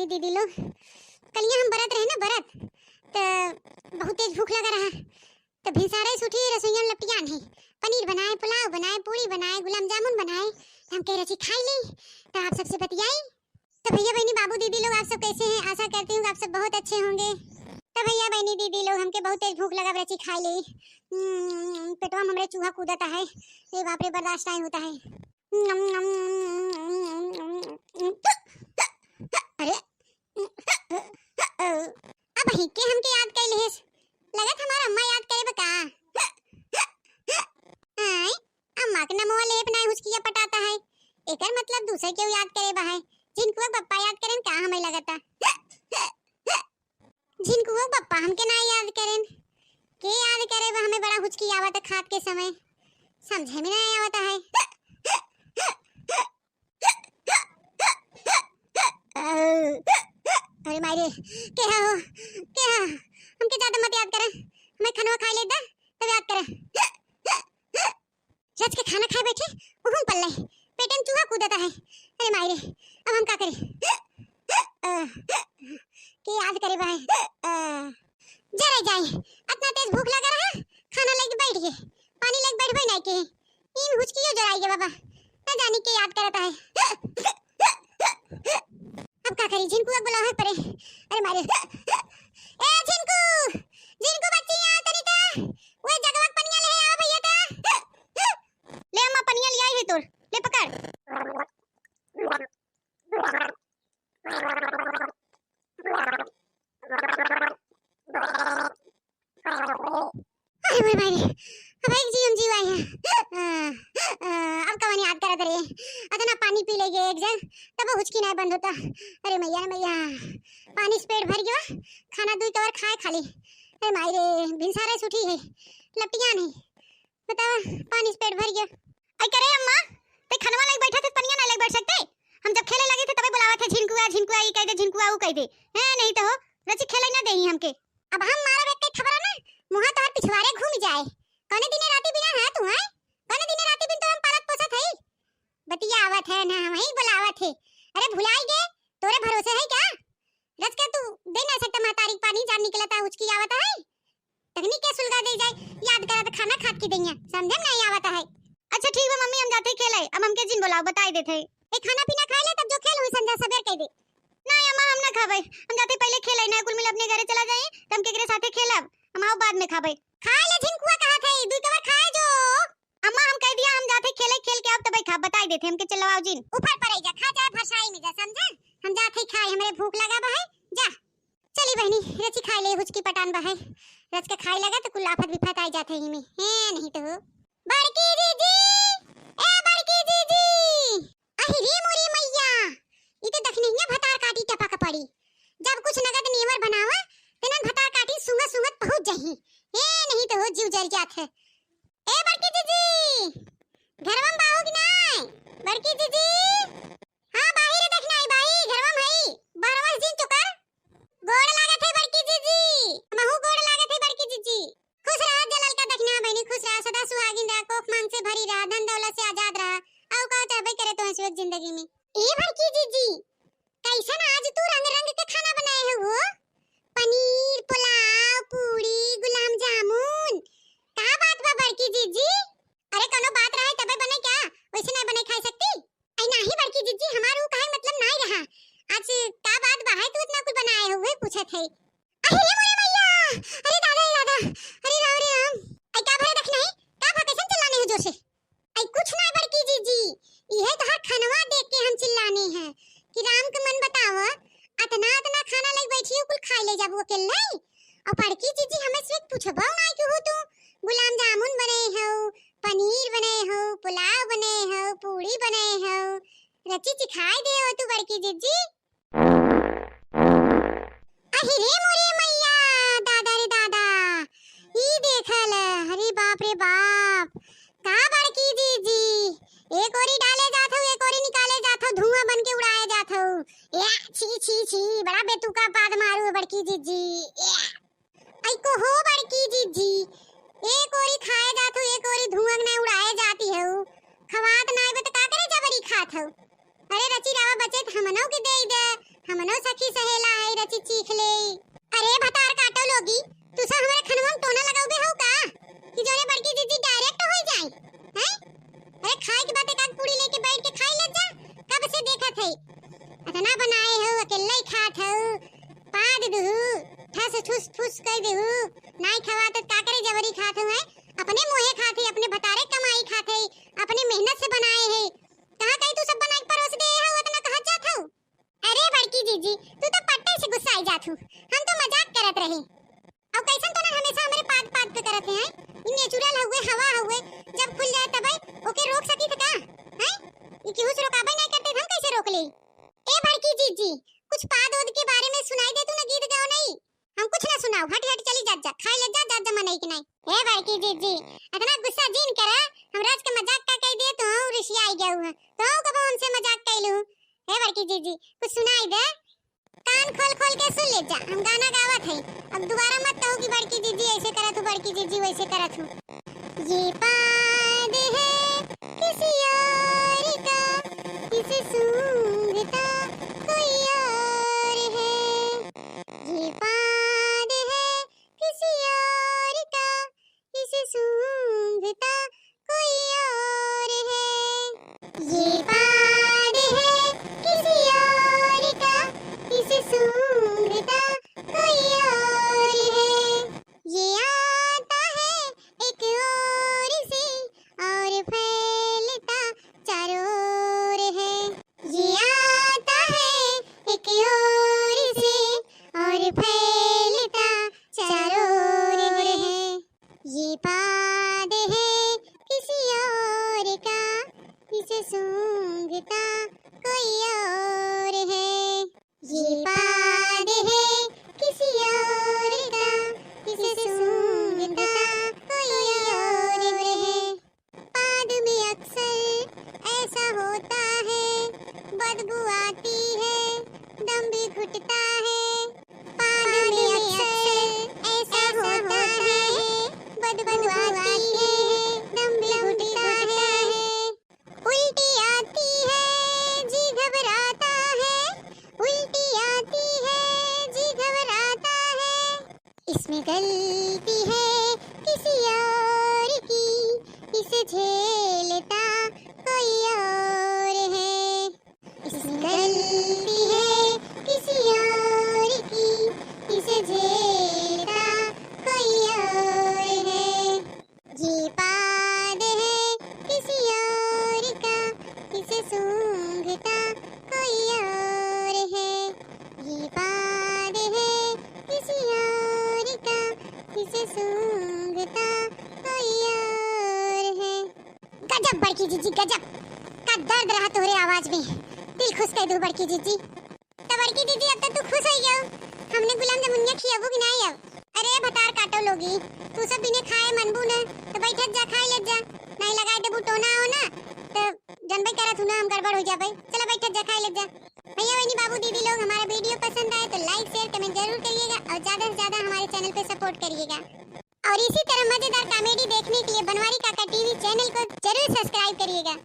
बहनी दीदी लोग, कलिया हम बरत रहे ना बरत, तो बहुत तेज भूख लगा रहा, तो भिसारे उठी रसोईया में लपटिया नहीं, पनीर बनाए, पुलाव बनाए, पूरी बनाए, गुलाब जामुन बनाए, हम कह रहे खाई ली, तो आप सबसे बतियाई। तो भैया बहनी बाबू दीदी लोग आप सब कैसे हैं? आशा करती हूँ आप सब बहुत अच्छे होंगे। तो भैया बहनी दीदी लोग हमके बहुत तेज भूख लगा, रची खाई ली, पेटवा में हमरे चूहा कूदता है, ये बाप रे बर्दाश्त नहीं होता है। अरे अब ही के हमके याद कर ले, लगत हमारा अम्मा याद करे बका। आय अम्मा के नमवा लेप नहीं हुचकिया पटाता है, एकर मतलब दूसरे के याद करे बा है, जिनको पप्पा याद करें का हमें लगता, जिनको पप्पा हमके ना याद करें के याद करे बा हमें बड़ा हुचकी आवत खात के समय, समझे में नहीं आवता है। अरे मारे क्या हो क्या, हमके ज्यादा मत याद करे, हमें खाना खा लेदा तब याद करे। रच के खाना खाए बैठे उहुं पल्ले पेट में चूहा कूदता है। अरे मारे अब हम क्या करें, के याद करे भाई जरा जाए, इतना तेज भूख लगा रहा, खाना लेके बैठ गए, पानी लेके बैठ भाई नहीं के इन हुचकियो जराएगे बाबा, न जाने के याद करता है। अब क्या करी, झिनकू बुला है परे। अरे मारे ए झिनकू, झिनकू बच्ची आ तरीका ओए जगवक पनिया ले आ भैया ता ले, अम्मा पनिया ले आई है तोर, ले पकड़। अरे मारे अब एक जीव आई है, अब कवन याद करत रे, अतना पानी पी लेगे एक जन तब हुचकी नहीं बंद होता। अरे मैया मैया पानी से पेट भर गया, खाना दुई कवर खाए खाली। अरे मायरे भिनसारे उठी है लपटिया नहीं, बताओ पानी से पेट भर गया। आई करे अम्मा ते खनवा लग बैठा थे, पनिया ना लग बैठ सकते, हम जब खेले लगे थे तबे बुलावा थे झिनकुआ झिनकुआ ई कह दे, झिनकुआ ऊ कह दे है, नहीं तो रची खेले ना देही हमके। अब हम मारा एक खबर ना मुहा तोहर पिछवाड़े घूम जाए, कने दिने राती बिना है तू है, कने दिने राती बिन तो हम पालत पोसत है, बतिया आवत है ना हम ही बुलावत है। अरे भुलाई गए तोरे भरोसे है क्या, रच के तू दे ना सकता महतारी पानी जान निकलता हुचकी आवत है, तकनी के सुलगा दे जाए, याद करा तो खाना खात की दैया समझम नहीं आवत है। अच्छा ठीक है मम्मी हम जाते खेले, अब हमके जिन बुलाओ बताई देते ए खाना पीना खा ले तब जो खेल हुई संध्या सवेर कह दे। नहीं अम्मा हम ना खाबे, हम जाते पहले खेले ना, कुल मिल अपने घरे चला जाए तब केकरे साथे खेलब, हम आओ बाद में खाबे। खा ले झिनकुआ कहा थे दुई कवर खाए जो, अम्मा हम कह दिया हम जाते खेले खेल के अब तब खा बताई देते हमके, चलवाओ जिन ऊपर पड़े जा खा जा फरसाई में जा समझा, हम जाते खाए हमरे भूख लगा बा है जा। चली बहनी रची खाई ले हुचकी पटान बा है, रच के खाई लगा तो कुल आफत विफत आई जाते ही में है, नहीं तो बड़की दीदी ए बड़की दीदी, अहि रे मोरी मैया इते दखनिया भतार काटी टपक पड़ी, जब कुछ नगद नीवर बनावा तेनन भतार काटी सुंगत सुंगत पहुंच जही ए, नहीं तो जीव जल जात है। ए बड़की दीदी घरवा में बाहो कि नहीं, बड़की दीदी हां बाहर देखना है भाई, घरवा में है बरवा दिन चुकर गोड़ लागत है बड़की दीदी, महू गोड़ लागत है बड़की दीदी, खुश रह जलल का देखना बहनी, खुश रह सदा सुहागिन रह, कोख मांग से भरी रह, धन दौलत से आजाद रह, औ का चाहबे करे तो हंसुक जिंदगी में। ए बड़की दीदी कैसन आज तू रंग रंग के खाना बनाए है वो, पनीर पुलाव पूरी गुलाब जामुन, का बात बा बड़की दीदी, अरे कोनो बात रहे तबे बने क्या, वैसे नहीं बने खाई सकती। आई नहीं बड़की दीदी हमारू काहे मतलब नहीं रहा, आज का बात बा है तू इतना कुछ बनाए हुए पूछत है। अरे मोरे मैया अरे दादा अरे राम रे राम, आई का भरे रखना है का भा कैसे चिल्लाने हो जोर से, आई कुछ ना बड़की दीदी यह तो हर खनवा देख के हम चिल्लाने हैं कि राम के मन बतावा, इतना इतना खाना ले बैठी हो कुल खा ले जाबो अकेले, और बड़की दीदी हमें सिर्फ पूछबो ना कि हो तू गुलाब जामुन बने हो, पनीर बने हो, पुलाव बने हो, पूरी बने हो, रची चिखाई दे हो तू बड़की दीदी। अहि रे मोरे मैया दादा रे दादा ई देखल, अरे बाप रे बाप, का बड़की दीदी एक ओरी डाले जात हो एक ओरी निकाले जात हो, धुआं बन के उड़ाए जात हो, या छी छी छी बड़ा बेतुका पाद मारू बड़की दीदी, आई को हो बड़की दीदी एक ओरी खाए जात हो एक ओरी धुआं ना उड़ाए जाती हो, खवात ना आवे तो का करे जबरी खात हो। अरे रची रावा बचे हमनो के दे हमनो दोनों सखी सहेला है रची चीख ले। अरे भतार काटो लोगी, तू सब हमारे खनवा में टोना लगाओगे हो का कि जोने बड़की जीजी डायरेक्ट हो जाए हैं? अरे खाए के बाद एक आध पूरी लेके बैठ के खाई ले जा। कब से देखत है इतना बनाए हो, अकेले ही खात हो। पाद दुहु ठस ठुस ठुस कह देहु, नहीं खवा तो का करे जबरी खात हो है। अपने मुंहे खात है, अपने भतारे कमाई खात है, अपने मेहनत से बनाए है। कहां कहीं तू सब बना के परोस दे है, उतना कहां जात हो? अरे बड़की जीजी तू तो पट्टे से गुस्सा आई जात हूं, हम तो मजाक करत रहे। अब कैसन तो ना हमेशा हमरे पाद पाद पे करत हैं। ये नेचुरल हुए, हवा हुए, जब खुल जाए तब ओके रोक सकी थ का हैं? ये केहू से रोकाबे नहीं करते, हम कैसे रोक ले? ए बड़की जीजी कुछ पाद ओद के बारे में सुनाई दे, तू ना गीत गाओ नहीं, हम कुछ ना सुनाओ। हट हट चली जा, खाई ले जा जा मनाई के नहीं। ए बड़की जीजी इतना गुस्सा जीन करा, हम राज के मजाक का कह दे तो ऋषि आई गया हुआ, तो कब हमसे मजाक कैलू? ए बड़की जीजी कुछ सुनाई दे, कान खोल खोल के सुन ले जा, हम गाना गावत है। अब दोबारा मत कहो कि बड़की जीजी ऐसे करत हो, बड़की जीजी वैसे करत हो। ये पाद है किसी और का, इसे सूंघता कोई और है। ये पाद है किसी और का, इसे सूंघता कोई और है। ये पाद है किसी और का, इसे सूंघता कोई और है। ये आता है एक ओर से और फैलता चारों ओर है। ये आता है एक ओर से और फैलता चारों ओर है। ये पाद है किसी और का, इसे सूंघता कोई और है। ये पाद है किसी और का, इसे सूंघता कोई और है। पाद में अक्सर ऐसा होता है, बदबू आती है, दम भी घुटता है। पाद में अक्सर ऐसा होता है, बदबू आती है, दम भी घुटता है। उल्टी आती है जी घबराता है, उल्टी आती है जी घबराता है। इसमें गलती है किसी और की, इसे झेलता कोई और है। इसमें गलती है किसी और की, इसे झेलता कोई और है। ये पाद है किसी और का, इसे सूंघता कोई और है। ये पाद है किसी और का, इसे सूंघता कोई और है। गजब बड़की जीजी गजब, का दर्द रहा तोरे आवाज में, दिल खुश कर दो बड़की जीजी। तो बड़की जीजी अब तक तू खुश हो गया, हमने गुलाम जामुनिया खियाबू कि नहीं अब? अरे भतार काटो लोगी, तू सब बिने खाए मनबू ना, तो बैठत जा खाई ले जा, नहीं लगाए देबू टोना हो ना तो जनबे करत हूं ना हम गड़बड़ हो जाबे। चला बैठत जा खाई ले जा। भैया बहनी बाबू दीदी लोग हमारा वीडियो पसंद आए तो लाइक शेयर कमेंट जरूर करिएगा और ज्यादा से ज्यादा हमारे चैनल पे सपोर्ट करिएगा। और इसी तरह मजेदार कॉमेडी देखने के लिए बनवारी काका टीवी चैनल को जरूर सब्सक्राइब करिएगा।